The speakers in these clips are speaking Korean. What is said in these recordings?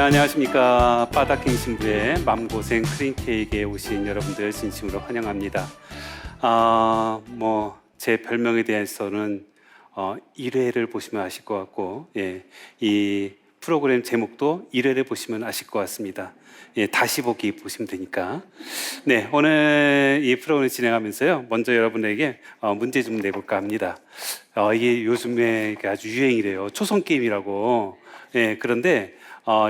안녕하십니까. 바닥킹 신부의 맘고생 크린케이크에 오신 여러분들 진심으로 환영합니다. 제 별명에 대해서는 1회를 보시면 아실 것 같고, 이 프로그램 제목도 1회를 보시면 아실 것 같습니다. 다시 보기 보시면 되니까. 네, 오늘 이 프로그램을 진행하면서요, 먼저 여러분에게 문제 좀 내볼까 합니다. 이게 요즘에 아주 유행이래요. 초성게임이라고. 그런데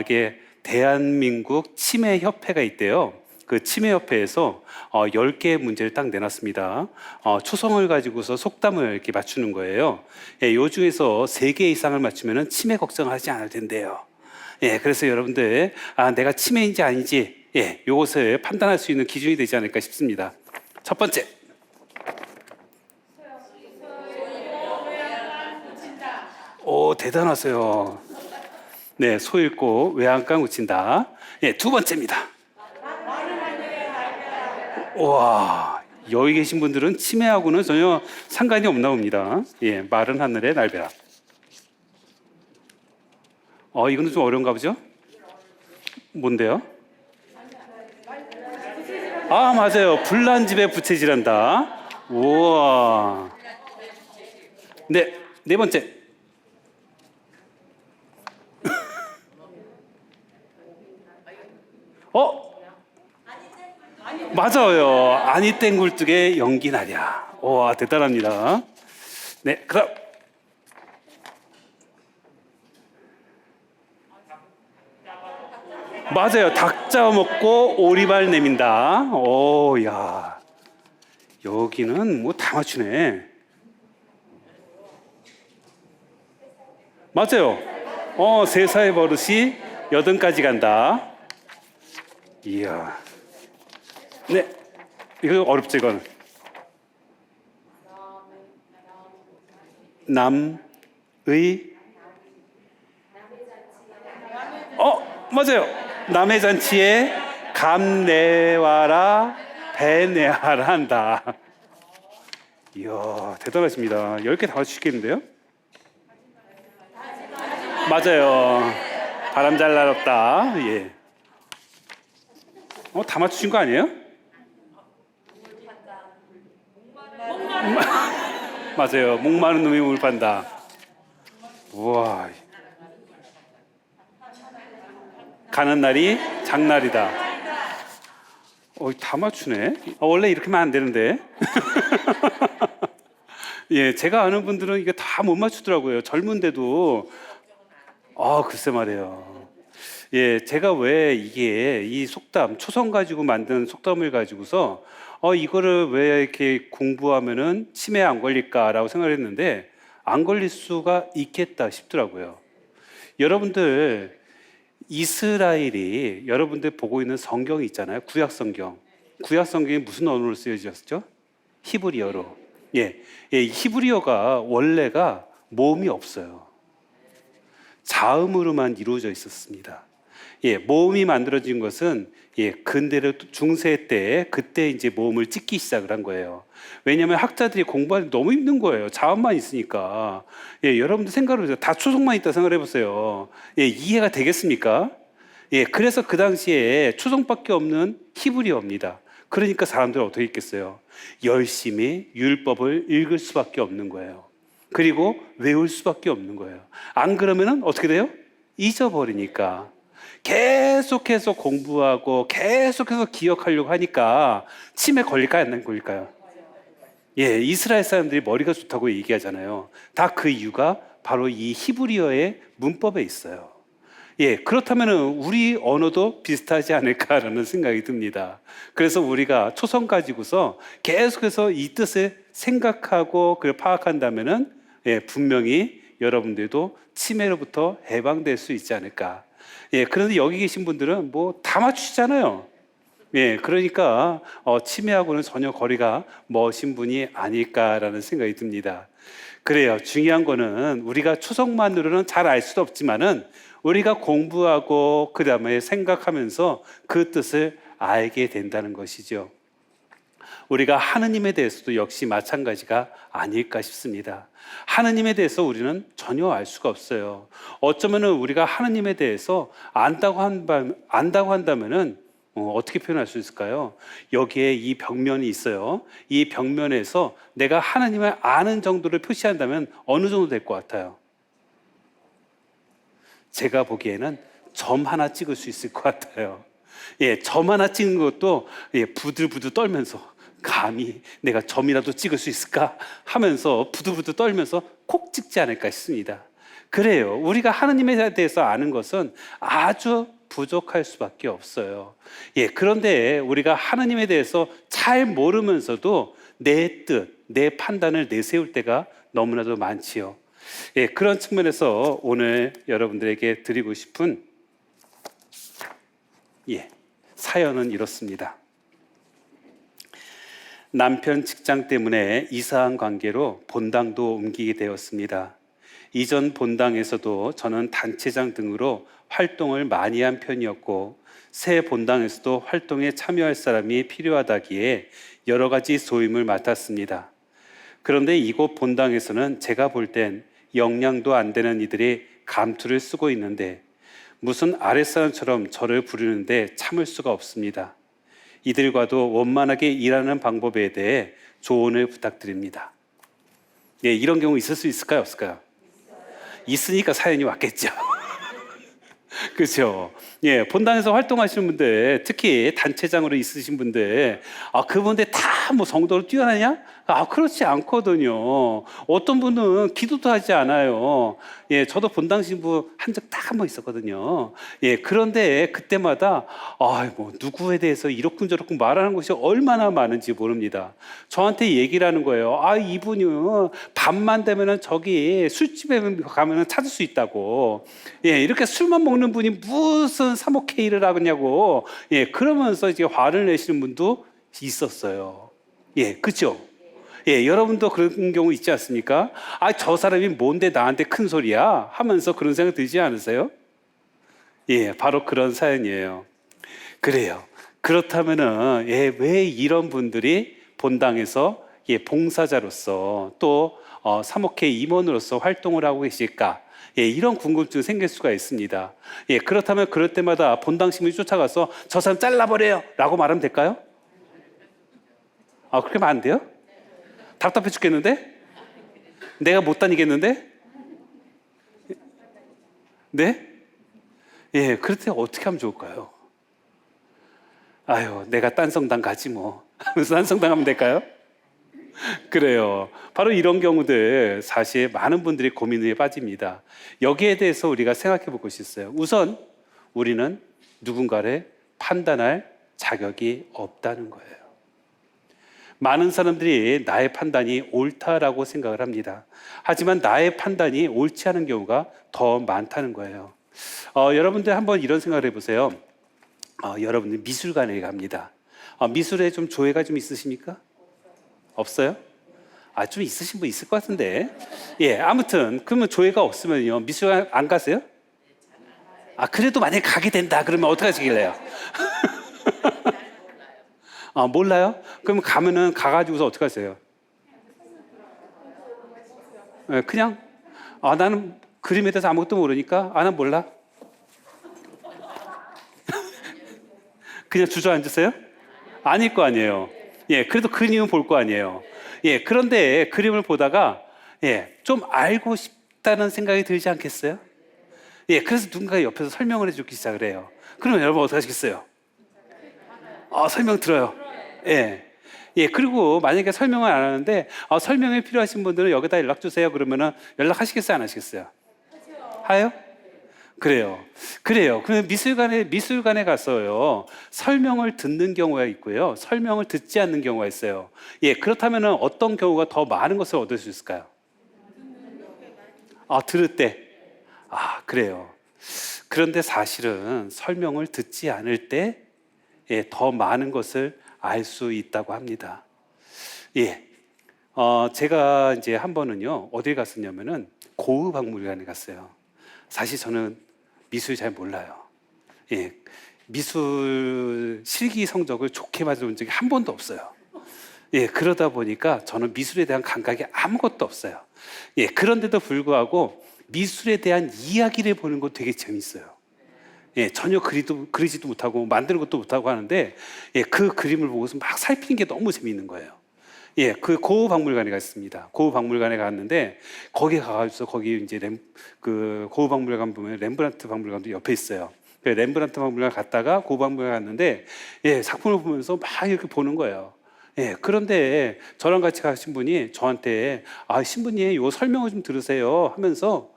이게 대한민국 치매협회가 있대요. 그 치매협회에서 10개의 문제를 딱 내놨습니다. 초성을 가지고서 속담을 이렇게 맞추는 거예요. 요 중에서 3개 이상을 맞추면 치매 걱정하지 않을 텐데요. 그래서 여러분들, 내가 치매인지 아닌지, 요것을 판단할 수 있는 기준이 되지 않을까 싶습니다. 첫 번째. 오, 대단하세요. 네, 소 읽고 외양간 웃친다. 두 번째입니다. 와, 여기 계신 분들은 치매하고는 전혀 상관이 없나 봅니다. 마른 하늘의 날벼락. 이거는 좀 어려운가 보죠? 뭔데요? 맞아요. 불난 집에 부채질한다. 우와. 네 번째. 맞아요. 아니 땡 굴뚝에 연기 나랴. 와, 대단합니다. 네, 그럼 맞아요. 닭 잡아먹고 오리발 내민다. 오, 야, 여기는 뭐 다 맞추네. 맞아요. 세사의 버릇이 여든까지 간다. 이야. 네, 이거 어렵죠, 이건. 남의 맞아요. 남의 잔치에 감 내와라 배 내와라 한다. 이야, 대단하십니다. 10개 다 맞추시겠는데요? 맞아요. 바람 잘 날았다. 다 맞추신 거 아니에요? 맞아요. 목마른 놈이 물 판다. 우와. 가는 날이 장날이다. 다 맞추네. 원래 이렇게 하면 안 되는데. 제가 아는 분들은 이게 다 못 맞추더라고요. 젊은데도. 글쎄 말이에요. 제가 왜 이 속담, 초성 가지고 만든 속담을 가지고서 이거를 왜 이렇게 공부하면은 치매에 안 걸릴까라고 생각을 했는데 안 걸릴 수가 있겠다 싶더라고요. 여러분들, 이스라엘이 여러분들 보고 있는 성경이 있잖아요. 구약 성경. 구약 성경이 무슨 언어로 쓰여졌죠? 히브리어로. 히브리어가 원래가 모음이 없어요. 자음으로만 이루어져 있었습니다. 모음이 만들어진 것은 근대로 중세 때 그때 이제 모음을 찍기 시작을 한 거예요. 왜냐하면 학자들이 공부하기 너무 힘든 거예요. 자음만 있으니까. 여러분들 생각을 해보세요. 다 초성만 있다 생각을 해보세요. 이해가 되겠습니까? 그래서 그 당시에 초성밖에 없는 히브리어입니다. 그러니까 사람들은 어떻게 읽겠어요? 열심히 율법을 읽을 수밖에 없는 거예요. 그리고 외울 수밖에 없는 거예요. 안 그러면은 어떻게 돼요? 잊어버리니까. 계속해서 공부하고 계속해서 기억하려고 하니까 치매 걸릴까요? 안 걸릴까요? 이스라엘 사람들이 머리가 좋다고 얘기하잖아요. 다 그 이유가 바로 이 히브리어의 문법에 있어요. 그렇다면 우리 언어도 비슷하지 않을까라는 생각이 듭니다. 그래서 우리가 초성 가지고서 계속해서 이 뜻을 생각하고 그걸 파악한다면은 분명히 여러분들도 치매로부터 해방될 수 있지 않을까. 그런데 여기 계신 분들은 뭐 다 맞추시잖아요. 그러니까 치매하고는 전혀 거리가 먼 분이 아닐까라는 생각이 듭니다. 그래요. 중요한 거는 우리가 초성만으로는 잘 알 수도 없지만은 우리가 공부하고 그 다음에 생각하면서 그 뜻을 알게 된다는 것이죠. 우리가 하느님에 대해서도 역시 마찬가지가 아닐까 싶습니다. 하느님에 대해서 우리는 전혀 알 수가 없어요. 어쩌면은 우리가 하느님에 대해서 안다고 한다면은 어떻게 표현할 수 있을까요? 여기에 이 벽면이 있어요. 이 벽면에서 내가 하나님을 아는 정도를 표시한다면 어느 정도 될 것 같아요? 제가 보기에는 점 하나 찍을 수 있을 것 같아요. 점 하나 찍는 것도 부들부들 떨면서 감히 내가 점이라도 찍을 수 있을까 하면서 부들부들 떨면서 콕 찍지 않을까 싶습니다. 그래요. 우리가 하나님에 대해서 아는 것은 아주 부족할 수밖에 없어요. 그런데 우리가 하나님에 대해서 잘 모르면서도 내 뜻, 내 판단을 내세울 때가 너무나도 많지요. 그런 측면에서 오늘 여러분들에게 드리고 싶은 사연은 이렇습니다. 남편 직장 때문에 이사한 관계로 본당도 옮기게 되었습니다. 이전 본당에서도 저는 단체장 등으로 활동을 많이 한 편이었고 새 본당에서도 활동에 참여할 사람이 필요하다기에 여러 가지 소임을 맡았습니다. 그런데 이곳 본당에서는 제가 볼 땐 영양도 안 되는 이들이 감투를 쓰고 있는데 무슨 아랫사람처럼 저를 부르는데 참을 수가 없습니다. 이들과도 원만하게 일하는 방법에 대해 조언을 부탁드립니다. 이런 경우 있을 수 있을까요? 없을까요? 있으니까 사연이 왔겠죠. 그렇죠. 본당에서 활동하시는 분들, 특히 단체장으로 있으신 분들, 그분들 다 뭐 성도로 뛰어나냐? 그렇지 않거든요. 어떤 분은 기도도 하지 않아요. 저도 본당 신부 한 적 딱 한 번 있었거든요. 그런데 그때마다 뭐 누구에 대해서 이렇군저렇군 말하는 것이 얼마나 많은지 모릅니다. 저한테 얘기를 하는 거예요. 이분이 밤만 되면은 저기 술집에 가면은 찾을 수 있다고. 이렇게 술만 먹는 분이 무슨 사목회의를 하겠냐고. 그러면서 이제 화를 내시는 분도 있었어요. 그렇죠? 여러분도 그런 경우 있지 않습니까? 저 사람이 뭔데 나한테 큰 소리야? 하면서 그런 생각 들지 않으세요? 바로 그런 사연이에요. 그래요. 그렇다면은 왜 이런 분들이 본당에서 봉사자로서 또 사목회 임원으로서 활동을 하고 계실까? 이런 궁금증이 생길 수가 있습니다. 그렇다면 그럴 때마다 본당 신부이 쫓아가서 저 사람 잘라버려요 라고 말하면 될까요? 그렇게 하면 안 돼요? 답답해 죽겠는데? 내가 못 다니겠는데? 네? 그럴 때 어떻게 하면 좋을까요? 내가 딴 성당 가지 뭐 하면서 딴 성당 하면 될까요? 그래요. 바로 이런 경우들 사실 많은 분들이 고민에 빠집니다. 여기에 대해서 우리가 생각해 볼 것이 있어요. 우선 우리는 누군가를 판단할 자격이 없다는 거예요. 많은 사람들이 나의 판단이 옳다라고 생각을 합니다. 하지만 나의 판단이 옳지 않은 경우가 더 많다는 거예요. 여러분들 한번 이런 생각을 해보세요. 여러분들 미술관에 갑니다. 미술에 좀 조예가 좀 있으십니까? 없어요? 좀 있으신 분 있을 것 같은데. 아무튼 그러면 조예가 없으면요 미술관 안 가세요? 그래도 만약에 가게 된다 그러면 어떻게 하시길래요? 몰라요? 그러면 가면은 가가지고서 어떻게 하세요? 그냥 나는 그림에 대해서 아무것도 모르니까 난 몰라. 그냥 주저앉으세요? 아닐 거 아니에요. 그래도 그림은 볼 거 아니에요. 그런데 그림을 보다가 좀 알고 싶다는 생각이 들지 않겠어요? 그래서 누군가 옆에서 설명을 해주기 시작을 해요. 그러면 여러분 어떻게 하시겠어요? 설명 들어요. 그리고 만약에 설명을 안 하는데 설명이 필요하신 분들은 여기다 연락 주세요. 그러면은 연락하시겠어요? 안 하시겠어요? 하요? 그래요. 그러면 미술관에 가서요 설명을 듣는 경우가 있고요, 설명을 듣지 않는 경우가 있어요. 그렇다면은 어떤 경우가 더 많은 것을 얻을 수 있을까요? 들을 때. 그래요. 그런데 사실은 설명을 듣지 않을 때 더 많은 것을 알 수 있다고 합니다. 제가 이제 한 번은요 어딜 갔었냐면은 고흐박물관에 갔어요. 사실 저는 미술 잘 몰라요. 미술 실기 성적을 좋게 받아본 적이 한 번도 없어요. 예, 그러다 보니까 저는 미술에 대한 감각이 아무것도 없어요. 예, 그런데도 불구하고 미술에 대한 이야기를 보는 거 되게 재밌어요. 예, 전혀 그리지도 못하고 만드는 것도 못하고 하는데, 예, 그 그림을 보고서 막 살피는 게 너무 재미있는 거예요. 예, 그 고흐박물관에 갔습니다. 고흐박물관에 갔는데 거기 가가지고 거기 이제 그 고흐박물관 보면 렘브란트 박물관도 옆에 있어요. 그 렘브란트 박물관 갔다가 고흐박물관 갔는데, 예, 작품을 보면서 막 이렇게 보는 거예요. 예, 그런데 저랑 같이 가신 분이 저한테 신부님 이거 설명을 좀 들으세요 하면서,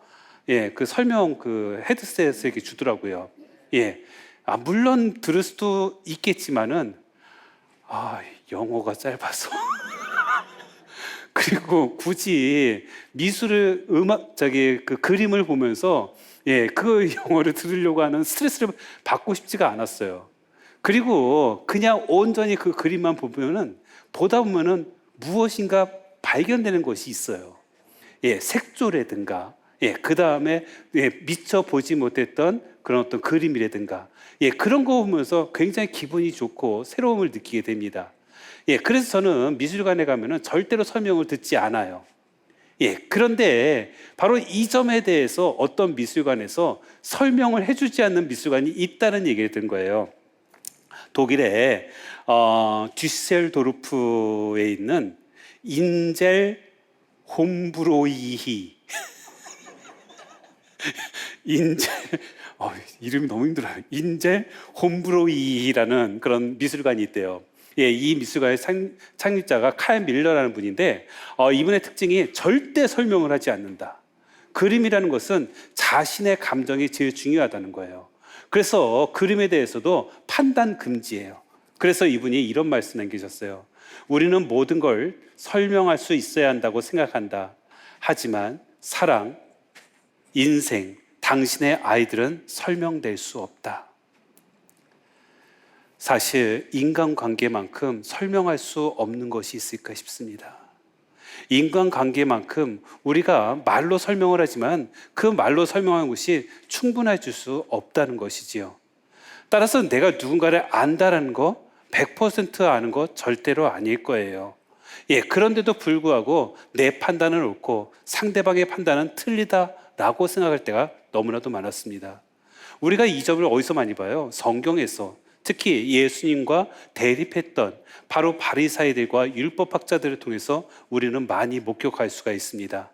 예, 그 설명 그 헤드셋을 이렇게 주더라고요. 예, 물론 들을 수도 있겠지만은 영어가 짧아서 그리고 굳이 미술을 그 그림을 보면서, 예, 그 영어를 들으려고 하는 스트레스를 받고 싶지가 않았어요. 그리고 그냥 온전히 그 그림만 보다 보면은 무엇인가 발견되는 것이 있어요. 예, 색조라든가, 예, 그 다음에, 예, 미처 보지 못했던 그런 어떤 그림이라든가, 예, 그런 거 보면서 굉장히 기분이 좋고 새로움을 느끼게 됩니다. 예, 그래서 저는 미술관에 가면은 절대로 설명을 듣지 않아요. 예, 그런데 바로 이 점에 대해서 어떤 미술관에서 설명을 해주지 않는 미술관이 있다는 얘기를 든 거예요. 독일의 듀셀도르프에 있는 인젤 홈브로이히 인젤 이름이 너무 힘들어요. 인젤 홈브로이히라는 그런 미술관이 있대요. 예, 이 미술관의 창립자가 칼 밀러라는 분인데, 이분의 특징이 절대 설명을 하지 않는다. 그림이라는 것은 자신의 감정이 제일 중요하다는 거예요. 그래서 그림에 대해서도 판단 금지예요. 그래서 이분이 이런 말씀 남기셨어요. 우리는 모든 걸 설명할 수 있어야 한다고 생각한다. 하지만 사랑, 인생, 당신의 아이들은 설명될 수 없다. 사실 인간관계만큼 설명할 수 없는 것이 있을까 싶습니다. 인간관계만큼 우리가 말로 설명을 하지만 그 말로 설명하는 것이 충분해 줄 수 없다는 것이지요. 따라서 내가 누군가를 안다라는 거 100% 아는 거 절대로 아닐 거예요. 예, 그런데도 불구하고 내 판단은 옳고 상대방의 판단은 틀리다라고 생각할 때가 너무나도 많았습니다. 우리가 이 점을 어디서 많이 봐요? 성경에서. 특히 예수님과 대립했던 바로 바리사이들과 율법학자들을 통해서 우리는 많이 목격할 수가 있습니다.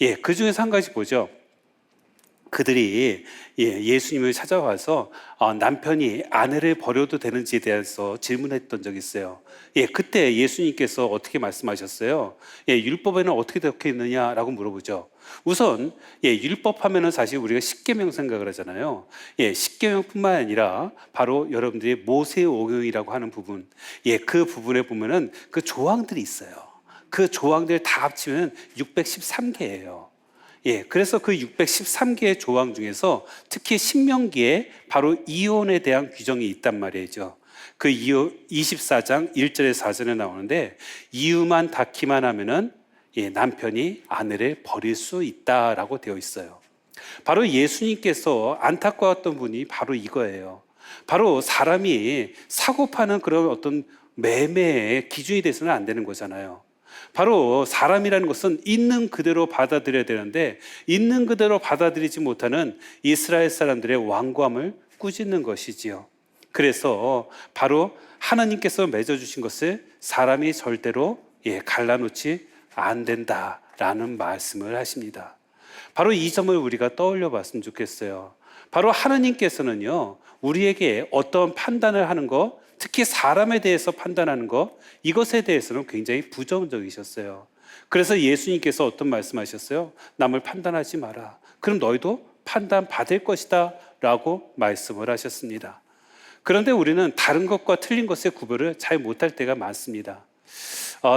예, 그 중에서 한 가지 보죠. 그들이 예수님을 찾아와서 남편이 아내를 버려도 되는지에 대해서 질문했던 적이 있어요. 예, 그때 예수님께서 어떻게 말씀하셨어요? 예, 율법에는 어떻게 적혀 있느냐라고 물어보죠. 우선 율법 하면은 사실 우리가 십계명 생각을 하잖아요. 예, 십계명뿐만 아니라 바로 여러분들이 모세오경이라고 하는 부분, 예, 그 부분에 보면은 그 조항들이 있어요. 그 조항들 다 합치면 613개예요. 예, 그래서 그 613개의 조항 중에서 특히 신명기에 바로 이혼에 대한 규정이 있단 말이죠. 그 24장 1절에 4절에 나오는데, 이유만 닿기만 하면은 남편이 아내를 버릴 수 있다라고 되어 있어요. 바로 예수님께서 안타까웠던 분이 바로 이거예요. 바로 사람이 사고 파는 그런 어떤 매매의 기준이 돼서는 안 되는 거잖아요. 바로 사람이라는 것은 있는 그대로 받아들여야 되는데, 있는 그대로 받아들이지 못하는 이스라엘 사람들의 완고함을 꾸짖는 것이지요. 그래서 바로 하나님께서 맺어주신 것을 사람이 절대로 갈라놓지 안 된다라는 말씀을 하십니다. 바로 이 점을 우리가 떠올려 봤으면 좋겠어요. 바로 하나님께서는요, 우리에게 어떤 판단을 하는 거, 특히 사람에 대해서 판단하는 것, 이것에 대해서는 굉장히 부정적이셨어요. 그래서 예수님께서 어떤 말씀하셨어요? 남을 판단하지 마라. 그럼 너희도 판단받을 것이다 라고 말씀을 하셨습니다. 그런데 우리는 다른 것과 틀린 것의 구별을 잘 못할 때가 많습니다.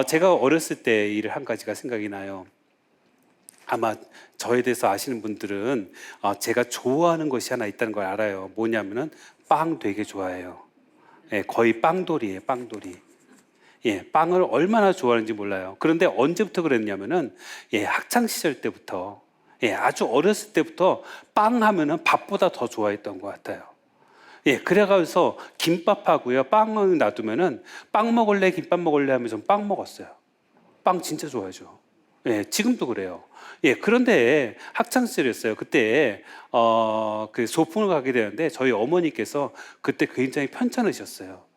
제가 어렸을 때 일을 한 가지가 생각이 나요. 아마 저에 대해서 아시는 분들은 제가 좋아하는 것이 하나 있다는 걸 알아요. 뭐냐면은 빵 되게 좋아해요. 예, 거의 빵돌이에요, 빵돌이. 예, 빵을 얼마나 좋아하는지 몰라요. 그런데 언제부터 그랬냐면은 학창 시절 때부터, 아주 어렸을 때부터 빵 하면은 밥보다 더 좋아했던 것 같아요. 예, 그래가지고 김밥하고요, 빵을 놔두면은 빵 먹을래, 김밥 먹을래 하면서 빵 먹었어요. 빵 진짜 좋아하죠. 예, 지금도 그래요. 예, 그런데 학창 시절이었어요. 그때 그 소풍을 가게 되는데 저희 어머니께서 그때 굉장히 편찮으셨어요.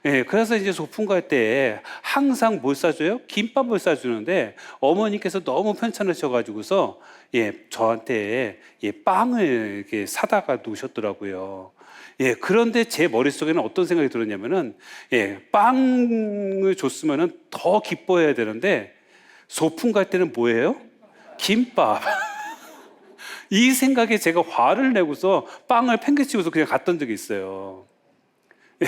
예, 그래서 이제 소풍 갈 때 항상 뭘 싸줘요? 김밥을 싸주는데 어머니께서 너무 편찮으셔가지고서 예, 저한테 예, 빵을 이렇게 사다가 놓으셨더라고요. 예, 그런데 제 머릿속에는 어떤 생각이 들었냐면은 예, 빵을 줬으면은 더 기뻐해야 되는데 소풍 갈 때는 뭐예요? 김밥. 이 생각에 제가 화를 내고서 빵을 팽개치고서 그냥 갔던 적이 있어요. 예,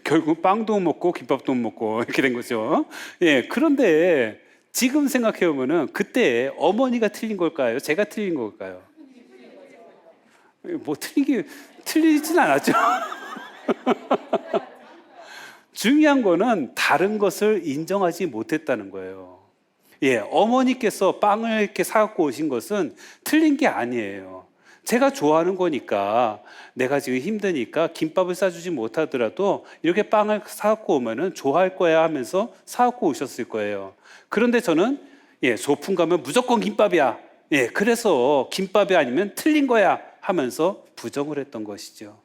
결국 빵도 못 먹고 김밥도 못 먹고 이렇게 된 거죠. 예, 그런데 지금 생각해 보면은 그때 어머니가 틀린 걸까요? 제가 틀린 걸까요? 뭐 틀리진 않았죠. 중요한 거는 다른 것을 인정하지 못했다는 거예요. 예, 어머니께서 빵을 이렇게 사갖고 오신 것은 틀린 게 아니에요. 제가 좋아하는 거니까, 내가 지금 힘드니까 김밥을 싸주지 못하더라도 이렇게 빵을 사갖고 오면은 좋아할 거야 하면서 사갖고 오셨을 거예요. 그런데 저는 예, 소풍 가면 무조건 김밥이야. 예, 그래서 김밥이 아니면 틀린 거야 하면서 부정을 했던 것이죠.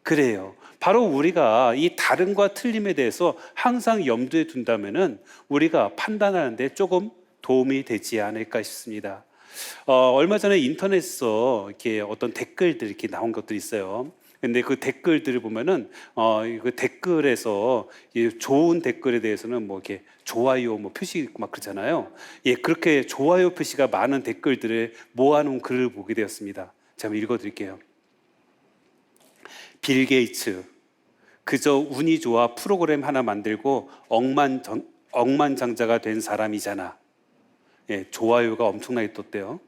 그래요. 바로 우리가 이 다름과 틀림에 대해서 항상 염두에 둔다면은 우리가 판단하는데 조금 도움이 되지 않을까 싶습니다. 얼마 전에 인터넷에서 이렇게 어떤 댓글들 이렇게 나온 것들이 있어요. 근데 그 댓글들을 보면은 그 댓글에서 이 좋은 댓글에 대해서는 뭐 이렇게 좋아요 뭐 표시 있고 막 그러잖아요. 예, 그렇게 좋아요 표시가 많은 댓글들을 모아놓은 글을 보게 되었습니다. 제가 한번 읽어드릴게요. 빌 게이츠, 그저 운이 좋아 프로그램 하나 만들고 억만장자가 된 사람이잖아. 예, 좋아요가 엄청나게 떴대요.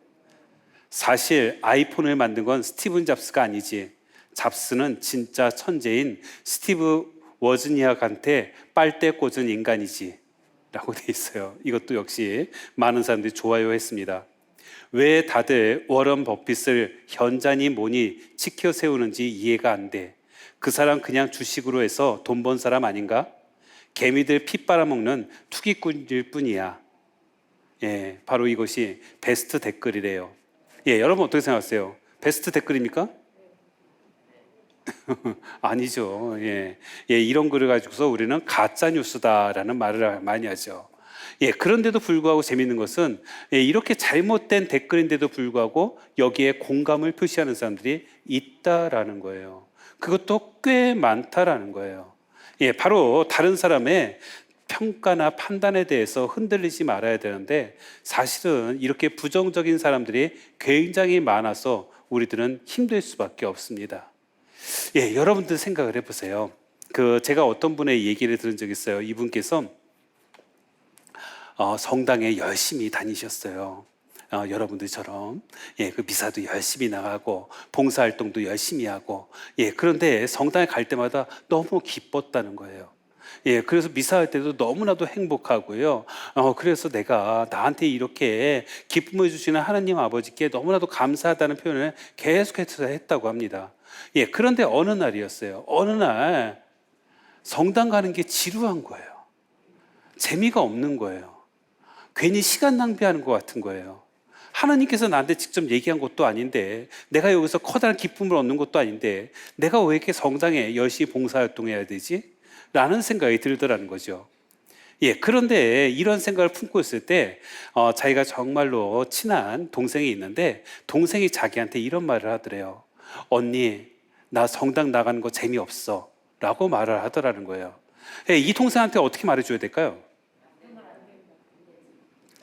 사실 아이폰을 만든 건 스티븐 잡스가 아니지. 잡스는 진짜 천재인 스티브 워즈니악한테 빨대 꽂은 인간이지. 라고 돼 있어요. 이것도 역시 많은 사람들이 좋아요 했습니다. 왜 다들 워런 버핏을 현자니 뭐니 치켜 세우는지 이해가 안 돼. 그 사람 그냥 주식으로 해서 돈 번 사람 아닌가? 개미들 피 빨아먹는 투기꾼일 뿐이야. 예, 바로 이것이 베스트 댓글이래요. 예, 여러분 어떻게 생각하세요? 베스트 댓글입니까? 아니죠. 예, 예, 이런 글을 가지고서 우리는 가짜 뉴스다라는 말을 많이 하죠. 예, 그런데도 불구하고 재밌는 것은 예, 이렇게 잘못된 댓글인데도 불구하고 여기에 공감을 표시하는 사람들이 있다라는 거예요. 그것도 꽤 많다라는 거예요. 예, 바로 다른 사람의 평가나 판단에 대해서 흔들리지 말아야 되는데 사실은 이렇게 부정적인 사람들이 굉장히 많아서 우리들은 힘들 수밖에 없습니다. 예, 여러분들 생각을 해보세요. 제가 어떤 분의 얘기를 들은 적이 있어요. 이분께서 성당에 열심히 다니셨어요. 여러분들처럼 예, 그 미사도 열심히 나가고 봉사활동도 열심히 하고 예, 그런데 성당에 갈 때마다 너무 기뻤다는 거예요. 예, 그래서 미사할 때도 너무나도 행복하고요. 그래서 내가 나한테 이렇게 기쁨을 주시는 하나님 아버지께 너무나도 감사하다는 표현을 계속해서 했다고 합니다. 예, 그런데 어느 날이었어요. 어느 날 성당 가는 게 지루한 거예요. 재미가 없는 거예요. 괜히 시간 낭비하는 것 같은 거예요. 하나님께서 나한테 직접 얘기한 것도 아닌데 내가 여기서 커다란 기쁨을 얻는 것도 아닌데 내가 왜 이렇게 성당에 열심히 봉사활동해야 되지? 라는 생각이 들더라는 거죠. 예, 그런데 이런 생각을 품고 있을 때 자기가 정말로 친한 동생이 있는데 동생이 자기한테 이런 말을 하더래요. 언니, 나 성당 나가는 거 재미없어 라고 말을 하더라는 거예요. 예, 이 동생한테 어떻게 말해줘야 될까요?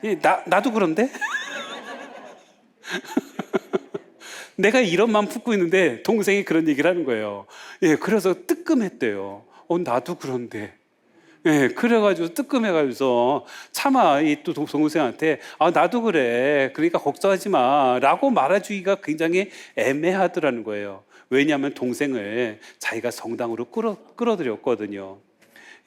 예, 나도 그런데? 내가 이런 마음 품고 있는데 동생이 그런 얘기를 하는 거예요. 예, 그래서 뜨끔했대요. 나도 그런데. 예, 그래가지고 뜨끔해가지고서 차마 이 또 동생한테 나도 그래. 그러니까 걱정하지 마. 라고 말해주기가 굉장히 애매하더라는 거예요. 왜냐하면 동생을 자기가 성당으로 끌어들였거든요.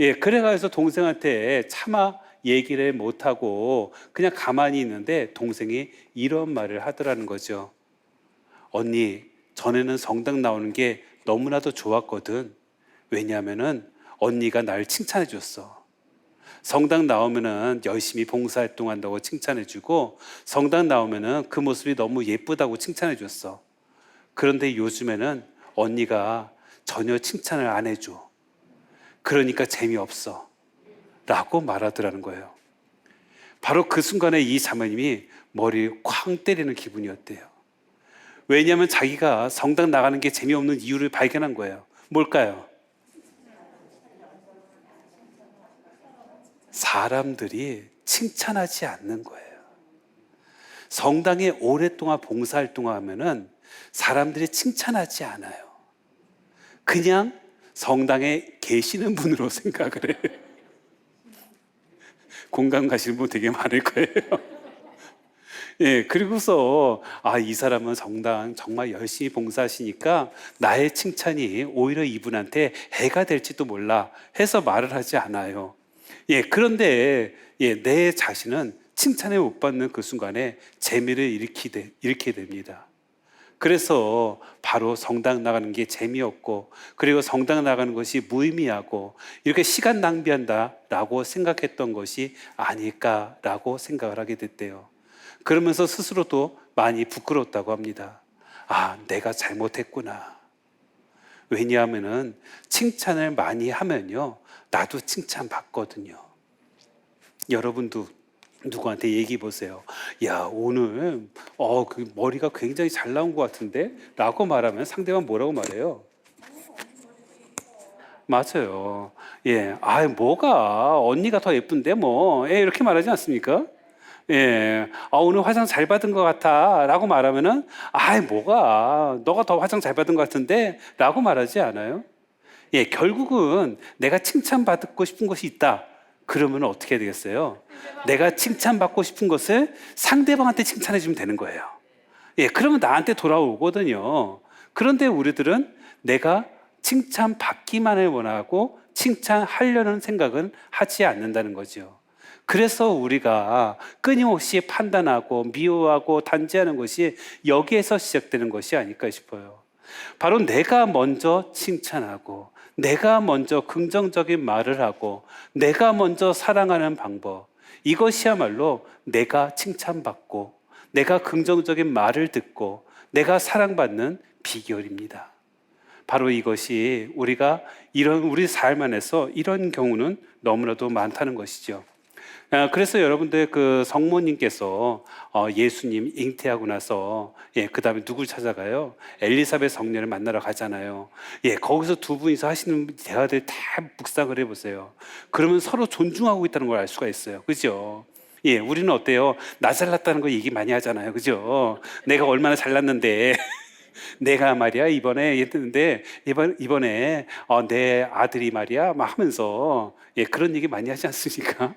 예, 그래가지고 동생한테 차마 얘기를 못하고 그냥 가만히 있는데 동생이 이런 말을 하더라는 거죠. 언니, 전에는 성당 나오는 게 너무나도 좋았거든. 왜냐하면은 언니가 날 칭찬해 줬어. 성당 나오면은 열심히 봉사활동한다고 칭찬해 주고, 성당 나오면은 그 모습이 너무 예쁘다고 칭찬해 줬어. 그런데 요즘에는 언니가 전혀 칭찬을 안 해줘. 그러니까 재미없어 라고 말하더라는 거예요. 바로 그 순간에 이 자매님이 머리에 쾅 때리는 기분이었대요. 왜냐하면 자기가 성당 나가는 게 재미없는 이유를 발견한 거예요. 뭘까요? 사람들이 칭찬하지 않는 거예요. 성당에 오랫동안 봉사활동을 하면은 사람들이 칭찬하지 않아요. 그냥 성당에 계시는 분으로 생각을 해요. 공감 가시는 분 되게 많을 거예요. 예, 그리고서 이 사람은 성당 정말 열심히 봉사하시니까 나의 칭찬이 오히려 이분한테 해가 될지도 몰라 해서 말을 하지 않아요. 예, 그런데 내 자신은 칭찬을 못 받는 그 순간에 재미를 일으키게 됩니다. 그래서 바로 성당 나가는 게 재미없고, 그리고 성당 나가는 것이 무의미하고 이렇게 시간 낭비한다라고 생각했던 것이 아닐까라고 생각을 하게 됐대요. 그러면서 스스로도 많이 부끄러웠다고 합니다. 내가 잘못했구나. 왜냐하면은 칭찬을 많이 하면요, 나도 칭찬받거든요. 여러분도 누구한테 얘기해 보세요. 야, 오늘 그 머리가 굉장히 잘 나온 것 같은데? 라고 말하면 상대방 뭐라고 말해요? 맞아요. 예, 뭐가 언니가 더 예쁜데 뭐, 이렇게 말하지 않습니까? 예, 오늘 화장 잘 받은 것 같아 라고 말하면은 뭐가 너가 더 화장 잘 받은 것 같은데? 라고 말하지 않아요? 예, 결국은 내가 칭찬받고 싶은 것이 있다. 그러면 어떻게 해야 되겠어요? 내가 칭찬받고 싶은 것을 상대방한테 칭찬해 주면 되는 거예요. 예, 그러면 나한테 돌아오거든요. 그런데 우리들은 내가 칭찬받기만을 원하고 칭찬하려는 생각은 하지 않는다는 거죠. 그래서 우리가 끊임없이 판단하고 미워하고 단죄하는 것이 여기에서 시작되는 것이 아닐까 싶어요. 바로 내가 먼저 칭찬하고, 내가 먼저 긍정적인 말을 하고, 내가 먼저 사랑하는 방법, 이것이야말로 내가 칭찬받고 내가 긍정적인 말을 듣고 내가 사랑받는 비결입니다. 바로 이것이 우리가 우리 삶 안에서 이런 경우는 너무나도 많다는 것이죠. 그래서 여러분들 그 성모님께서 예수님 잉태하고 나서 그 다음에 누굴 찾아가요? 엘리사벳 성녀를 만나러 가잖아요. 거기서 두 분이서 하시는 대화들 다 묵상을 해보세요. 그러면 서로 존중하고 있다는 걸 알 수가 있어요. 그죠? 우리는 어때요? 나 잘났다는 거 얘기 많이 하잖아요. 그죠? 내가 얼마나 잘났는데 내가 말이야 이번에 했는데 이번에 내 아들이 말이야 막 하면서 그런 얘기 많이 하지 않습니까?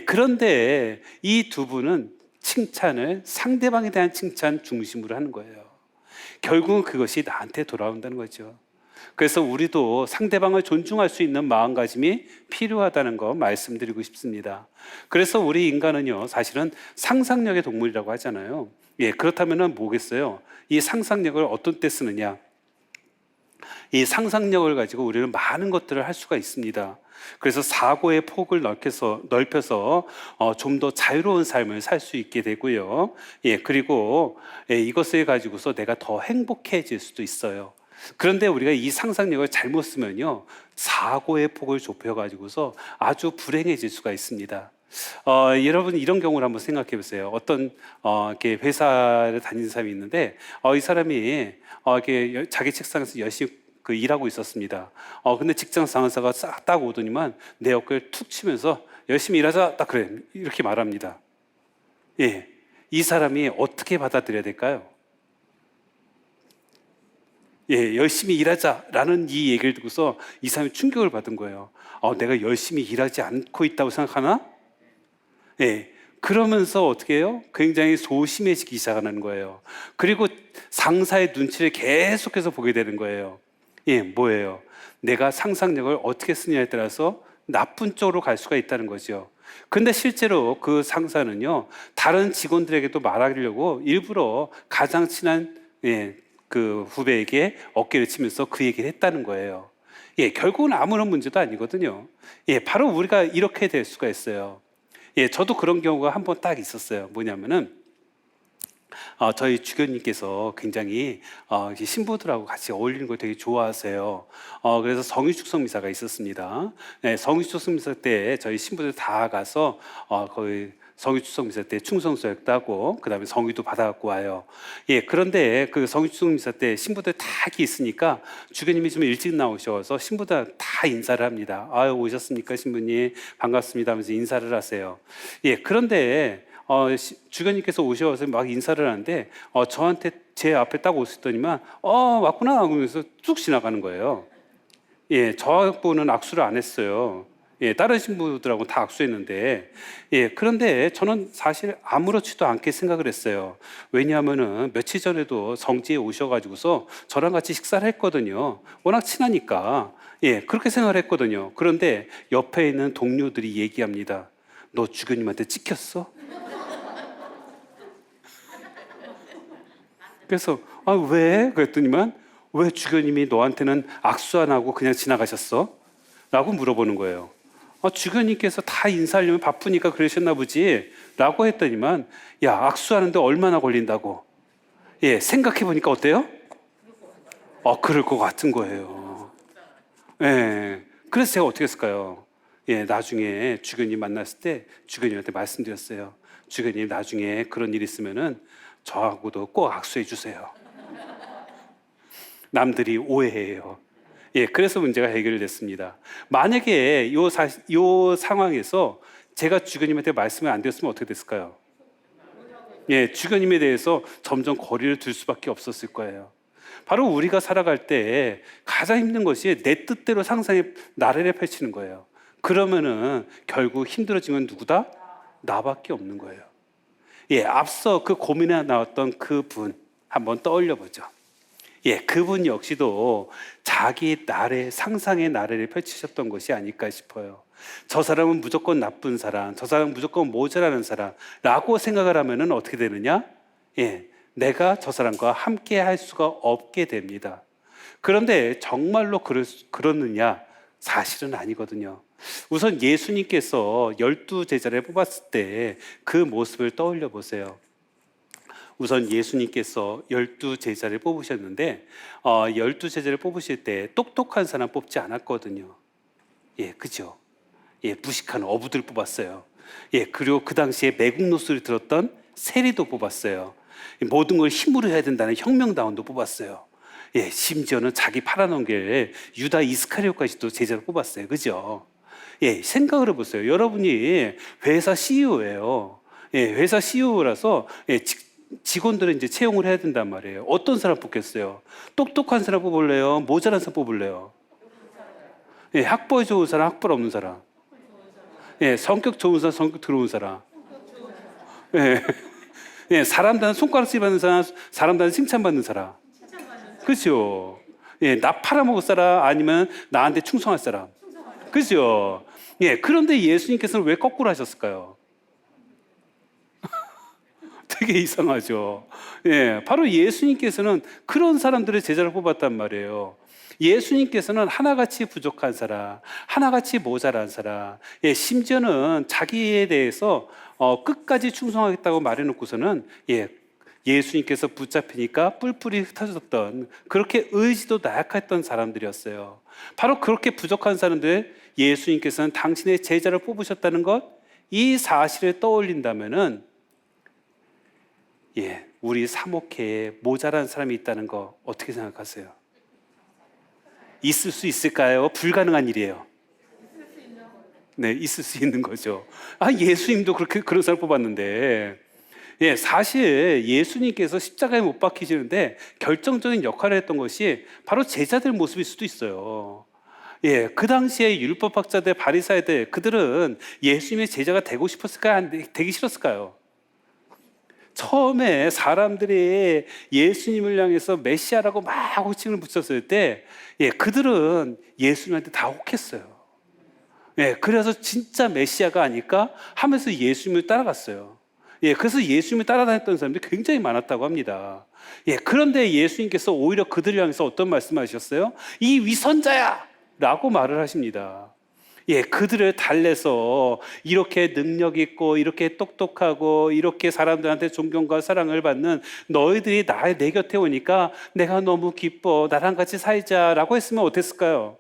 그런데 이 두 분은 칭찬을 상대방에 대한 칭찬 중심으로 하는 거예요. 결국은 그것이 나한테 돌아온다는 거죠. 그래서 우리도 상대방을 존중할 수 있는 마음가짐이 필요하다는 거 말씀드리고 싶습니다. 그래서 우리 인간은요, 사실은 상상력의 동물이라고 하잖아요. 그렇다면 뭐겠어요? 이 상상력을 어떤 때 쓰느냐? 이 상상력을 가지고 우리는 많은 것들을 할 수가 있습니다. 그래서 사고의 폭을 넓혀서 좀 더 자유로운 삶을 살 수 있게 되고요. 그리고 이것을 가지고서 내가 더 행복해질 수도 있어요. 그런데 우리가 이 상상력을 잘못 쓰면요, 사고의 폭을 좁혀가지고서 아주 불행해질 수가 있습니다. 여러분 이런 경우를 한번 생각해 보세요. 어떤 이렇게 회사를 다니는 사람이 있는데 이 사람이 이렇게 자기 책상에서 열심히 일하고 있었습니다. 근데 직장 상사가 싹 딱 오더니만 내 어깨를 툭 치면서 열심히 일하자 딱 그래 이렇게 말합니다. 이 사람이 어떻게 받아들여야 될까요? 열심히 일하자라는 이 얘기를 듣고서 이 사람이 충격을 받은 거예요. 내가 열심히 일하지 않고 있다고 생각하나? 그러면서 어떻게 해요? 굉장히 소심해지기 시작하는 거예요. 그리고 상사의 눈치를 계속해서 보게 되는 거예요. 뭐예요? 내가 상상력을 어떻게 쓰냐에 따라서 나쁜 쪽으로 갈 수가 있다는 거죠. 근데 실제로 그 상사는요, 다른 직원들에게도 말하려고 일부러 가장 친한 그 후배에게 어깨를 치면서 그 얘기를 했다는 거예요. 예, 결국은 아무런 문제도 아니거든요. 예, 바로 우리가 이렇게 될 수가 있어요. 예, 저도 그런 경우가 한 번 딱 있었어요. 뭐냐면은 저희 주교님께서 굉장히 이제 신부들하고 같이 어울리는 걸 되게 좋아하세요. 그래서 성유축성 미사가 있었습니다. 네, 성유축성 미사 때 저희 신부들 다 가서 거의 성유축성 미사 때 충성서역도 하고 그다음에 성유도 받아갖고 와요. 예, 그런데 그 성유축성 미사 때 신부들 다 이렇게 있으니까 주교님이 좀 일찍 나오셔서 신부들 다 인사를 합니다. 아유, 오셨습니까 신부님, 반갑습니다 하면서 인사를 하세요. 예, 그런데 주교님께서 오셔서 막 인사를 하는데 저한테 제 앞에 딱 오셨더니만 왔구나 하면서 쭉 지나가는 거예요. 예, 저하고는 악수를 안 했어요. 예, 다른 신부들하고 다 악수했는데, 예, 그런데 저는 사실 아무렇지도 않게 생각을 했어요. 왜냐하면은 며칠 전에도 성지에 오셔가지고서 저랑 같이 식사를 했거든요. 워낙 친하니까. 예, 그렇게 생각을 했거든요. 그런데 옆에 있는 동료들이 얘기합니다. 너 주교님한테 찍혔어? 그래서 왜? 그랬더니만 왜 주교님이 너한테는 악수 안 하고 그냥 지나가셨어? 라고 물어보는 거예요. 주교님께서 다 인사하려면 바쁘니까 그러셨나 보지 라고 했더니만 야, 악수하는데 얼마나 걸린다고. 예, 생각해보니까 어때요? 그럴 것 같은 거예요. 예, 그래서 제가 어떻게 했을까요? 예, 나중에 주교님 만났을 때 주교님한테 말씀드렸어요. 주교님, 나중에 그런 일 있으면은 저하고도 꼭 악수해 주세요. 남들이 오해해요. 예, 그래서 문제가 해결됐습니다. 만약에 요 상황에서 제가 주교님한테 말씀을 안 드렸으면 어떻게 됐을까요? 예, 주교님에 대해서 점점 거리를 둘 수밖에 없었을 거예요. 바로 우리가 살아갈 때 가장 힘든 것이 내 뜻대로 상상의 나래를 펼치는 거예요. 그러면은 결국 힘들어지면 누구다? 나밖에 없는 거예요. 예, 앞서 그 고민에 나왔던 그 분 한번 떠올려 보죠. 예, 그분 역시도 자기 나래, 상상의 나래를 펼치셨던 것이 아닐까 싶어요. 저 사람은 무조건 나쁜 사람, 저 사람은 무조건 모자라는 사람라고 생각을 하면은 어떻게 되느냐? 예, 내가 저 사람과 함께 할 수가 없게 됩니다. 그런데 정말로 그렇느냐? 사실은 아니거든요. 우선 예수님께서 12제자를 뽑았을 때 그 모습을 떠올려 보세요. 우선 예수님께서 12제자를 뽑으셨는데 12제자를 뽑으실 때 똑똑한 사람 뽑지 않았거든요. 예, 그죠? 예, 무식한 어부들 뽑았어요. 예, 그리고 그 당시에 매국노소를 들었던 세리도 뽑았어요. 모든 걸 힘으로 해야 된다는 혁명다원도 뽑았어요. 예, 심지어는 자기 팔아넘길 유다 이스카리ot까지도 제자로 뽑았어요. 그죠? 예, 생각을 해보세요. 여러분이 회사 CEO예요. 예, 회사 CEO라서 직원들은 이제 채용을 해야 된단 말이에요. 어떤 사람 뽑겠어요? 똑똑한 사람 뽑을래요? 모자란 사람 뽑을래요? 예, 학벌 좋은 사람, 학벌 없는 사람. 예, 성격 좋은 사람, 성격 더러운 사람. 예, 예, 사람들은 손가락질 받는 사람, 사람들은 칭찬받는 사람. 그렇죠? 예, 나 팔아먹을 사람 아니면 나한테 충성할 사람. 그죠? 예, 그런데 예수님께서는 왜 거꾸로 하셨을까요? 되게 이상하죠. 예, 바로 예수님께서는 그런 사람들의 제자를 뽑았단 말이에요. 예수님께서는 하나같이 부족한 사람, 하나같이 모자란 사람, 예, 심지어는 자기에 대해서 끝까지 충성하겠다고 말해놓고서는 예수님께서 붙잡히니까 뿔뿔이 흩어졌던 그렇게 의지도 나약했던 사람들이었어요. 바로 그렇게 부족한 사람들 예수님께서는 당신의 제자를 뽑으셨다는 것, 이 사실을 떠올린다면은 우리 사목회에 모자란 사람이 있다는 거 어떻게 생각하세요? 있을 수 있을까요? 불가능한 일이에요. 네, 있을 수 있는 거죠. 예수님도 그런 사람 뽑았는데, 예, 사실 예수님께서 십자가에 못 박히시는데 결정적인 역할을 했던 것이 바로 제자들 모습일 수도 있어요. 예, 그 당시에 율법학자들, 바리사이들, 그들은 예수님의 제자가 되고 싶었을까요? 되기 싫었을까요? 처음에 사람들이 예수님을 향해서 메시아라고 막 호칭을 붙였을 때, 그들은 예수님한테 다 혹했어요. 그래서 진짜 메시아가 아닐까 하면서 예수님을 따라갔어요. 예, 그래서 예수님을 따라다녔던 사람들이 굉장히 많았다고 합니다. 예, 그런데 예수님께서 오히려 그들을 향해서 어떤 말씀하셨어요? 이 위선자야! 라고 말을 하십니다. 예, 그들을 달래서 이렇게 능력 있고 이렇게 똑똑하고 이렇게 사람들한테 존경과 사랑을 받는 너희들이 내 곁에 오니까 내가 너무 기뻐. 나랑 같이 살자라고 했으면 어땠을까요?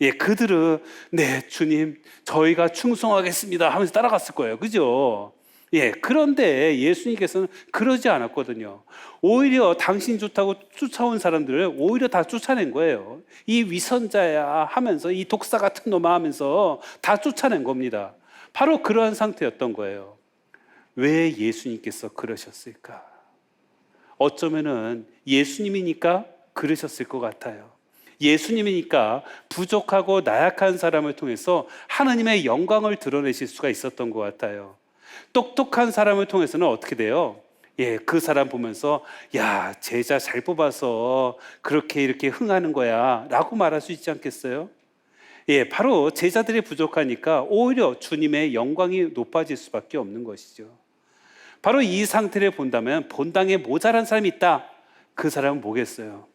예, 그들은 네, 주님, 저희가 충성하겠습니다 하면서 따라갔을 거예요. 그죠? 예, 그런데 예수님께서는 그러지 않았거든요. 오히려 당신 좋다고 쫓아온 사람들을 오히려 다 쫓아낸 거예요. 이 위선자야 하면서 이 독사 같은 놈아 하면서 다 쫓아낸 겁니다. 바로 그러한 상태였던 거예요. 왜 예수님께서 그러셨을까? 어쩌면은 예수님이니까 그러셨을 것 같아요. 예수님이니까 부족하고 나약한 사람을 통해서 하나님의 영광을 드러내실 수가 있었던 것 같아요. 똑똑한 사람을 통해서는 어떻게 돼요? 예, 그 사람 보면서 야, 제자 잘 뽑아서 그렇게 이렇게 흥하는 거야 라고 말할 수 있지 않겠어요? 예, 바로 제자들이 부족하니까 오히려 주님의 영광이 높아질 수밖에 없는 것이죠. 바로 이 상태를 본다면 본당에 모자란 사람이 있다. 그 사람은 뭐겠어요?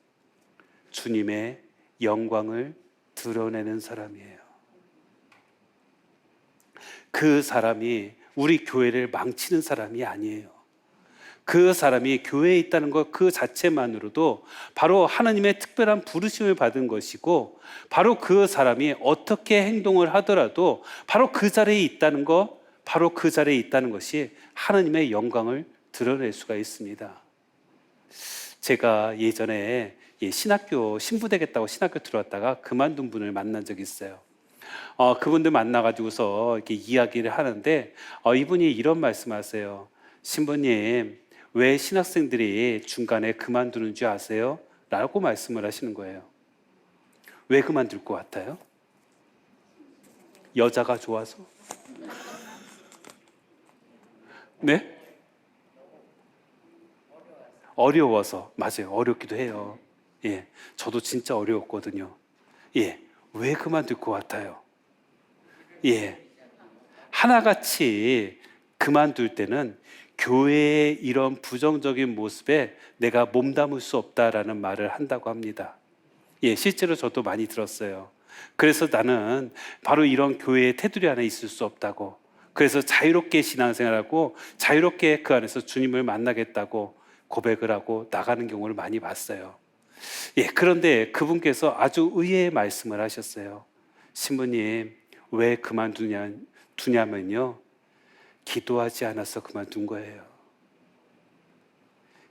주님의 영광을 드러내는 사람이에요. 그 사람이 우리 교회를 망치는 사람이 아니에요. 그 사람이 교회에 있다는 것 그 자체만으로도 바로 하나님의 특별한 부르심을 받은 것이고, 바로 그 사람이 어떻게 행동을 하더라도 바로 그 자리에 있다는 것, 바로 그 자리에 있다는 것이 하나님의 영광을 드러낼 수가 있습니다. 제가 예전에 신학교 신부 되겠다고 신학교 들어왔다가 그만둔 분을 만난 적이 있어요. 그분들 만나가지고서 이렇게 이야기를 하는데 이분이 이런 말씀하세요. 신부님, 왜 신학생들이 중간에 그만두는 줄 아세요? 라고 말씀을 하시는 거예요. 왜 그만둘 것 같아요? 여자가 좋아서? 네? 어려워서. 맞아요. 어렵기도 해요. 예, 저도 진짜 어려웠거든요. 예, 왜 그만둘 것 같아요? 예, 하나같이 그만둘 때는 교회의 이런 부정적인 모습에 내가 몸담을 수 없다라는 말을 한다고 합니다. 예, 실제로 저도 많이 들었어요. 그래서 나는 바로 이런 교회의 테두리 안에 있을 수 없다고. 그래서 자유롭게 신앙생활하고 자유롭게 그 안에서 주님을 만나겠다고 고백을 하고 나가는 경우를 많이 봤어요. 예, 그런데 그분께서 아주 의외의 말씀을 하셨어요. 신부님, 왜 두냐면요, 기도하지 않아서 그만둔 거예요.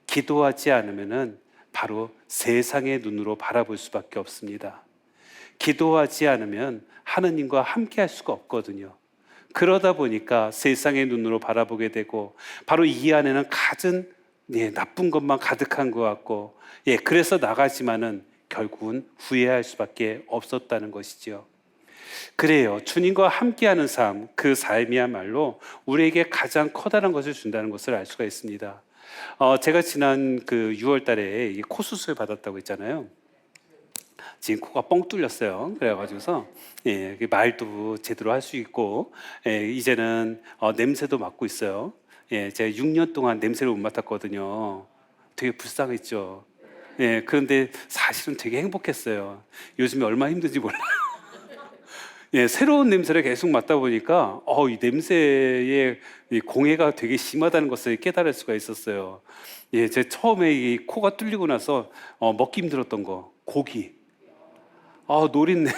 기도하지 않으면은 바로 세상의 눈으로 바라볼 수밖에 없습니다. 기도하지 않으면 하느님과 함께 할 수가 없거든요. 그러다 보니까 세상의 눈으로 바라보게 되고, 바로 이 안에는 가진 나쁜 것만 가득한 것 같고, 그래서 나가지만은 결국은 후회할 수밖에 없었다는 것이죠. 그래요. 주님과 함께하는 삶, 그 삶이야말로 우리에게 가장 커다란 것을 준다는 것을 알 수가 있습니다. 제가 지난 그 6월 달에 코 수술 받았다고 했잖아요. 지금 코가 뻥 뚫렸어요. 그래가지고서 말도 제대로 할 수 있고, 이제는 냄새도 맡고 있어요. 제가 6년 동안 냄새를 못 맡았거든요. 되게 불쌍했죠. 그런데 사실은 되게 행복했어요. 요즘에 얼마나 힘든지 몰라요. 새로운 냄새를 계속 맡다 보니까 이 냄새의 이 공해가 되게 심하다는 것을 깨달을 수가 있었어요. 제 처음에 이 코가 뚫리고 나서 먹기 힘들었던 거, 고기, 노린내,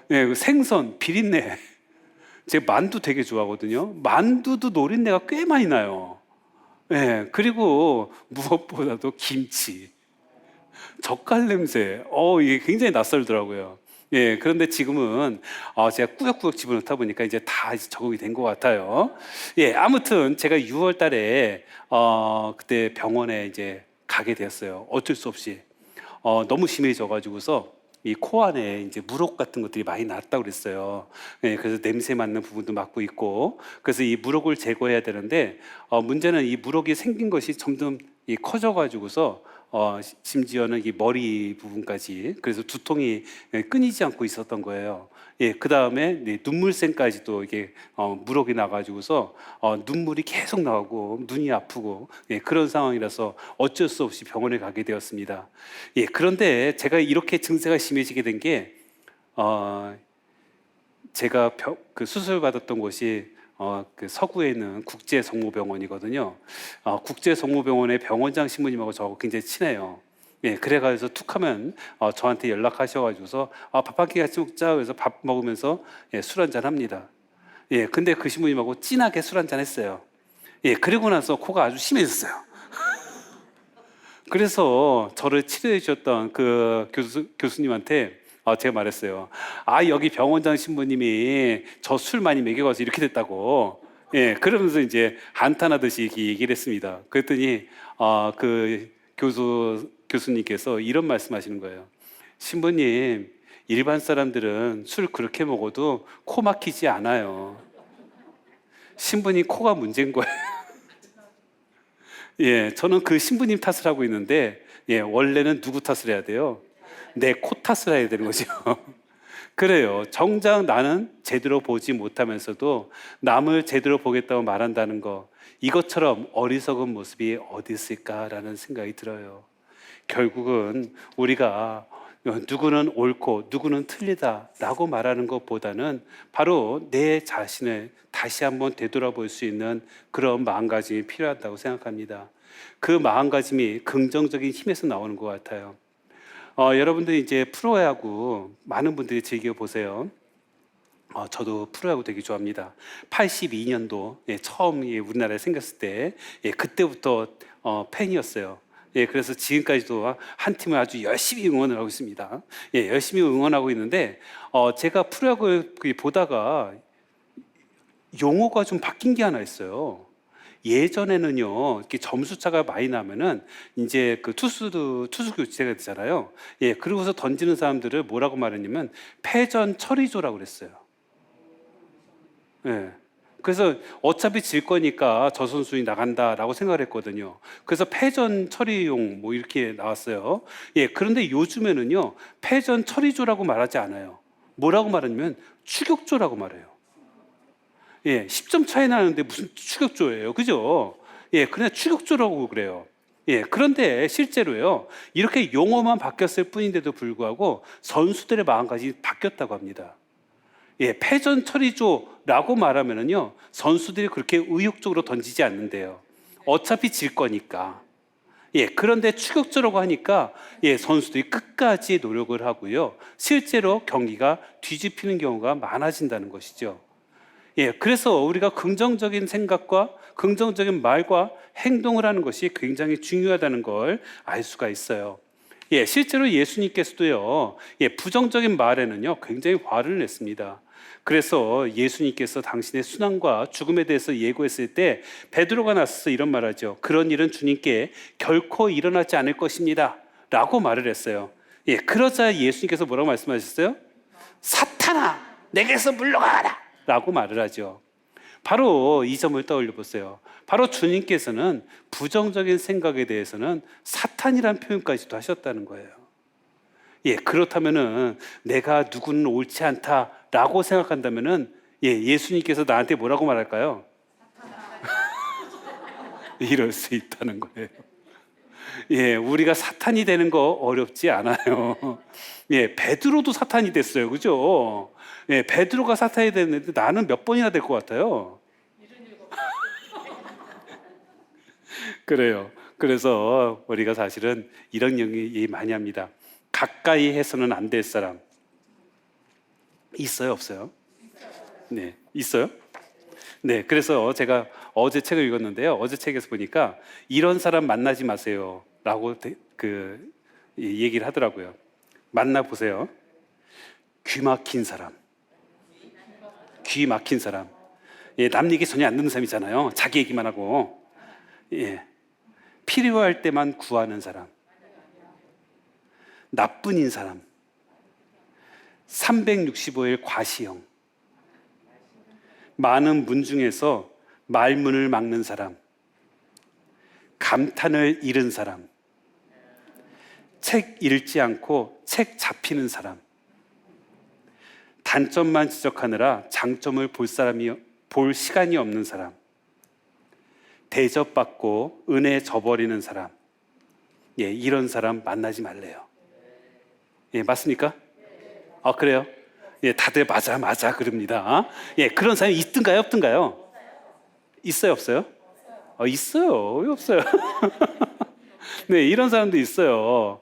그 생선, 비린내. 제가 만두 되게 좋아하거든요. 만두도 노린내가 꽤 많이 나요. 그리고 무엇보다도 김치, 젓갈 냄새, 이게 굉장히 낯설더라고요. 그런데 지금은 제가 꾸역꾸역 집어넣다 보니까 이제 다 적응이 된 것 같아요. 아무튼 제가 6월 달에 그때 병원에 이제 가게 되었어요. 어쩔 수 없이 너무 심해져가지고서 이 코 안에 이제 물혹 같은 것들이 많이 났다고 그랬어요. 그래서 냄새 맡는 부분도 맡고 있고, 그래서 이 물혹을 제거해야 되는데 문제는 이 물혹이 생긴 것이 점점 커져가지고서 심지어는 이 머리 부분까지, 그래서 두통이 끊이지 않고 있었던 거예요. 예, 그 다음에 눈물샘까지도 이게 물혹이 나가지고서 눈물이 계속 나오고 눈이 아프고, 예, 그런 상황이라서 어쩔 수 없이 병원에 가게 되었습니다. 예, 그런데 제가 이렇게 증세가 심해지게 된 게, 제가 그 수술 받았던 곳이 그 서구에 있는 국제성모병원이거든요. 국제성모병원의 병원장 신부님하고 저하고 굉장히 친해요. 예, 그래가지고 툭하면 저한테 연락하셔가지고서 밥 한 끼 같이 먹자. 그래서 밥 먹으면서 예, 술 한잔 합니다. 예, 근데 그 신부님하고 진하게 술 한잔 했어요. 예, 그리고 나서 코가 아주 심해졌어요. 그래서 저를 치료해 주셨던 그 교수님한테 제가 말했어요. 여기 병원장 신부님이 저 술 많이 먹여가서 이렇게 됐다고. 예, 그러면서 이제 한탄하듯이 이렇게 얘기를 했습니다. 그랬더니 그 교수님께서 이런 말씀하시는 거예요. 신부님, 일반 사람들은 술 그렇게 먹어도 코 막히지 않아요. 신부님 코가 문제인 거예요. 예, 저는 그 신부님 탓을 하고 있는데, 예, 원래는 누구 탓을 해야 돼요? 내 코 탓을 해야 되는 거죠. 그래요. 정작 나는 제대로 보지 못하면서도 남을 제대로 보겠다고 말한다는 거, 이것처럼 어리석은 모습이 어디 있을까라는 생각이 들어요. 결국은 우리가 누구는 옳고 누구는 틀리다라고 말하는 것보다는 바로 내 자신을 다시 한번 되돌아볼 수 있는 그런 마음가짐이 필요하다고 생각합니다. 그 마음가짐이 긍정적인 힘에서 나오는 것 같아요. 여러분들이 이제 프로야구 많은 분들이 즐겨 보세요. 저도 프로야구 되게 좋아합니다. 82년도 처음 우리나라에 생겼을 때 그때부터 팬이었어요. 예, 그래서 지금까지도 한 팀을 아주 열심히 응원을 하고 있습니다. 예, 열심히 응원하고 있는데 제가 프로야구 보다가 용어가 좀 바뀐 게 하나 있어요. 예전에는요, 이렇게 점수 차가 많이 나면은 이제 그 투수 교체가 되잖아요. 예, 그러고서 던지는 사람들을 뭐라고 말했냐면 패전 처리조라고 그랬어요. 예. 그래서 어차피 질 거니까 저 선수는 나간다라고 생각을 했거든요. 그래서 패전 처리용 뭐 이렇게 나왔어요. 예, 그런데 요즘에는요, 패전 처리조라고 말하지 않아요. 뭐라고 말하냐면 추격조라고 말해요. 예, 10점 차이 나는데 무슨 추격조예요, 그죠? 예, 그냥 추격조라고 그래요. 예, 그런데 실제로요, 이렇게 용어만 바뀌었을 뿐인데도 불구하고 선수들의 마음가짐이 바뀌었다고 합니다. 예, 패전 처리조라고 말하면은요, 선수들이 그렇게 의욕적으로 던지지 않는데요. 어차피 질 거니까. 예, 그런데 추격조라고 하니까 예, 선수들이 끝까지 노력을 하고요. 실제로 경기가 뒤집히는 경우가 많아진다는 것이죠. 예, 그래서 우리가 긍정적인 생각과 긍정적인 말과 행동을 하는 것이 굉장히 중요하다는 걸 알 수가 있어요. 예, 실제로 예수님께서도요, 예, 부정적인 말에는요, 굉장히 화를 냈습니다. 그래서 예수님께서 당신의 순환과 죽음에 대해서 예고했을 때 베드로가 나서서 이런 말하죠. 그런 일은 주님께 결코 일어나지 않을 것입니다. 라고 말을 했어요. 예, 그러자 예수님께서 뭐라고 말씀하셨어요? 사탄아, 내게서 물러가라! 라고 말을 하죠. 바로 이 점을 떠올려 보세요. 바로 주님께서는 부정적인 생각에 대해서는 사탄이라는 표현까지도 하셨다는 거예요. 예, 그렇다면은 내가 누구는 옳지 않다라고 생각한다면은 예수님께서 나한테 뭐라고 말할까요? 이럴 수 있다는 거예요. 예, 우리가 사탄이 되는 거 어렵지 않아요. 예, 베드로도 사탄이 됐어요, 그죠? 예, 베드로가 사탄이 됐는데 나는 몇 번이나 될 것 같아요. 그래요. 그래서 우리가 사실은 이런 얘기 많이 합니다. 가까이 해서는 안 될 사람 있어요, 없어요? 네, 있어요? 네, 그래서 제가 어제 책을 읽었는데요. 어제 책에서 보니까 이런 사람 만나지 마세요라고 얘기를 하더라고요. 만나 보세요. 귀 막힌 사람, 귀 막힌 사람. 예, 남 얘기 전혀 안 듣는 사람이잖아요. 자기 얘기만 하고. 예, 필요할 때만 구하는 사람, 나뿐인 사람, 365일 과시형, 많은 문 중에서 말문을 막는 사람, 감탄을 잃은 사람, 책 읽지 않고 책 잡히는 사람, 단점만 지적하느라 장점을 볼 시간이 없는 사람, 대접받고 은혜 저버리는 사람, 이런 사람 만나지 말래요. 맞습니까? 그래요? 다들 맞아, 맞아, 그럽니다. 그런 사람이 있든가요, 없든가요? 있어요, 없어요? 있어요. 왜 없어요? 네, 이런 사람도 있어요.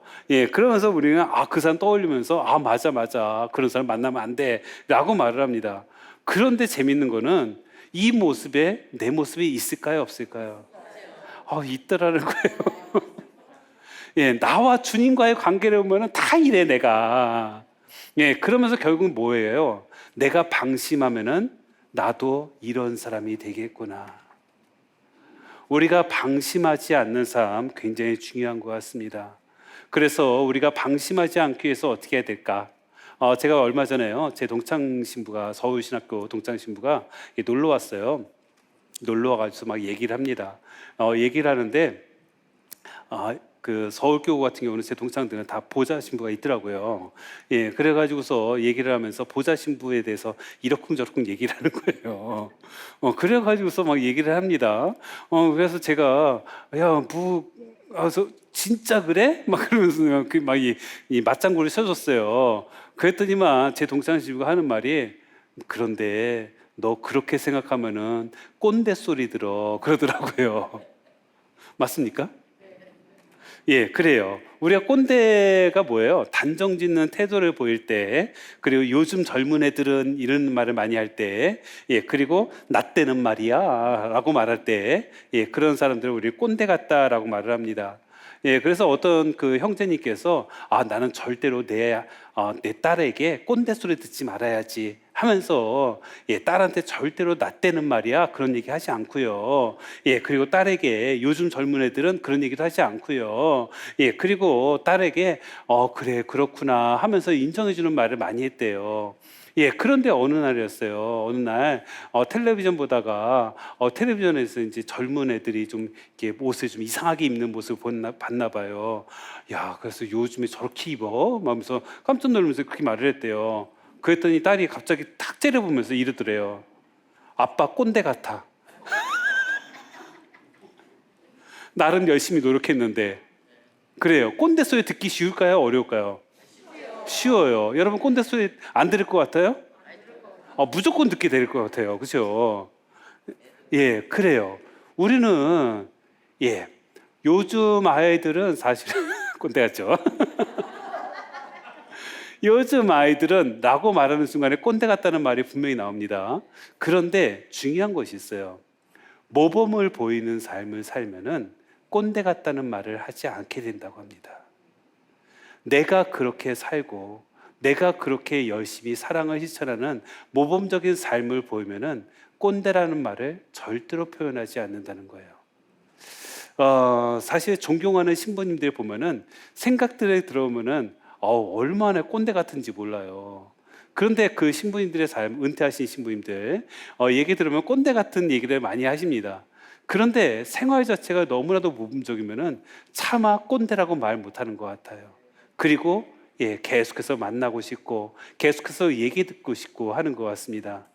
그러면서 우리는 그 사람 떠올리면서 맞아, 맞아. 그런 사람 만나면 안 돼. 라고 말을 합니다. 그런데 재밌는 거는 이 모습에 내 모습이 있을까요, 없을까요? 있더라는 거예요. 나와 주님과의 관계를 보면 다 이래, 내가. 그러면서 결국은 뭐예요? 내가 방심하면은 나도 이런 사람이 되겠구나. 우리가 방심하지 않는 삶 굉장히 중요한 것 같습니다. 그래서 우리가 방심하지 않기 위해서 어떻게 해야 될까? 제가 얼마 전에요, 제 동창신부가, 서울신학교 동창신부가 놀러 왔어요. 놀러 와가지고 막 얘기를 합니다. 얘기를 하는데, 그 서울교구 같은 경우는 제 동창들은 다 보좌 신부가 있더라고요. 그래가지고서 얘기를 하면서 보좌 신부에 대해서 이러쿵저러쿵 얘기를 하는 거예요. 그래가지고서 막 얘기를 합니다. 그래서 제가 진짜 그래? 막 그러면서 이 맞장구를 쳐줬어요. 그랬더니만 제 동창 신부가 하는 말이, 그런데 너 그렇게 생각하면은 꼰대 소리 들어, 그러더라고요. 맞습니까? 그래요. 우리가 꼰대가 뭐예요? 단정 짓는 태도를 보일 때, 그리고 요즘 젊은 애들은 이런 말을 많이 할 때, 그리고 나 때는 말이야 라고 말할 때, 그런 사람들을 우리 꼰대 같다라고 말을 합니다. 그래서 어떤 그 형제님께서 나는 절대로 내 딸에게 꼰대 소리 듣지 말아야지 하면서 딸한테 절대로 나 때는 말이야 그런 얘기 하지 않고요. 그리고 딸에게 요즘 젊은 애들은 그런 얘기도 하지 않고요. 그리고 딸에게 그래 그렇구나 하면서 인정해 주는 말을 많이 했대요. 그런데 어느 날이었어요. 어느 날 텔레비전 보다가 텔레비전에서 이제 젊은 애들이 좀 이렇게 옷을 좀 이상하게 입는 모습을 봤나 봐요. 그래서 요즘에 저렇게 입어? 하면서 깜짝 놀라면서 그렇게 말을 했대요. 그랬더니 딸이 갑자기 탁 째려보면서 이러더래요. 아빠 꼰대 같아. 나름 열심히 노력했는데. 그래요. 꼰대 소리 듣기 쉬울까요? 어려울까요? 쉬워요. 여러분 꼰대 소리 안 들을 것 같아요? 무조건 듣게 될 것 같아요. 그렇죠? 그래요. 우리는 요즘 아이들은 사실 꼰대 같죠. 요즘 아이들은 라고 말하는 순간에 꼰대 같다는 말이 분명히 나옵니다. 그런데 중요한 것이 있어요. 모범을 보이는 삶을 살면은 꼰대 같다는 말을 하지 않게 된다고 합니다. 내가 그렇게 살고 내가 그렇게 열심히 사랑을 실천하는 모범적인 삶을 보이면은 꼰대라는 말을 절대로 표현하지 않는다는 거예요. 사실 존경하는 신부님들 보면은 생각들에 들어오면은 얼마나 꼰대 같은지 몰라요. 그런데 그 신부님들의 삶, 은퇴하신 신부님들 얘기 들으면 꼰대 같은 얘기를 많이 하십니다. 그런데 생활 자체가 너무나도 모범적이면은 차마 꼰대라고 말 못하는 것 같아요. 그리고 계속해서 만나고 싶고 계속해서 얘기 듣고 싶고 하는 것 같습니다.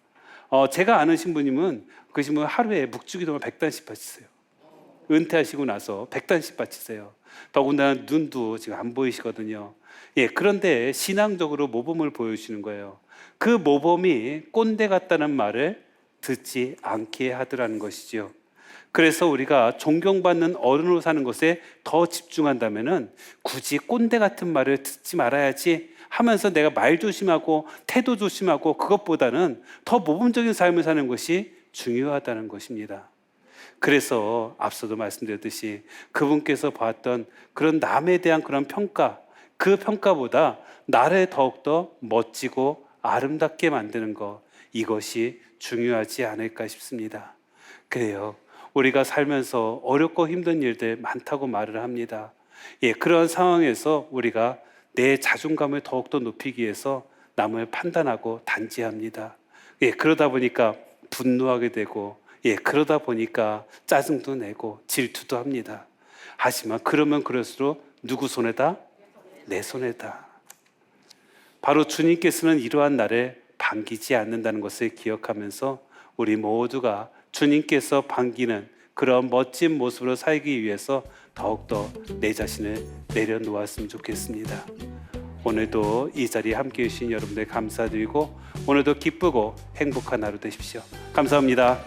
제가 아는 신부님은 그 신부 하루에 묵주기도를 100단씩 바치세요. 은퇴하시고 나서 100단씩 바치세요. 더군다나 눈도 지금 안 보이시거든요. 그런데 신앙적으로 모범을 보여주시는 거예요. 그 모범이 꼰대 같다는 말을 듣지 않게 하더라는 것이죠. 그래서 우리가 존경받는 어른으로 사는 것에 더 집중한다면은 굳이 꼰대 같은 말을 듣지 말아야지 하면서 내가 말 조심하고 태도 조심하고 그것보다는 더 모범적인 삶을 사는 것이 중요하다는 것입니다. 그래서 앞서도 말씀드렸듯이 그분께서 봤던 그런 남에 대한 그런 평가, 그 평가보다 나를 더욱더 멋지고 아름답게 만드는 것, 이것이 중요하지 않을까 싶습니다. 그래요. 우리가 살면서 어렵고 힘든 일들 많다고 말을 합니다. 그런 상황에서 우리가 내 자존감을 더욱더 높이기 위해서 남을 판단하고 단지합니다. 그러다 보니까 분노하게 되고 그러다 보니까 짜증도 내고 질투도 합니다. 하지만 그러면 그럴수록 누구 손에다? 내 손에다. 바로 주님께서는 이러한 나를 반기지 않는다는 것을 기억하면서 우리 모두가 주님께서 반기는 그런 멋진 모습으로 살기 위해서 더욱더 내 자신을 내려놓았으면 좋겠습니다. 오늘도 이 자리에 함께해 주신 여러분들 감사드리고 오늘도 기쁘고 행복한 하루 되십시오. 감사합니다.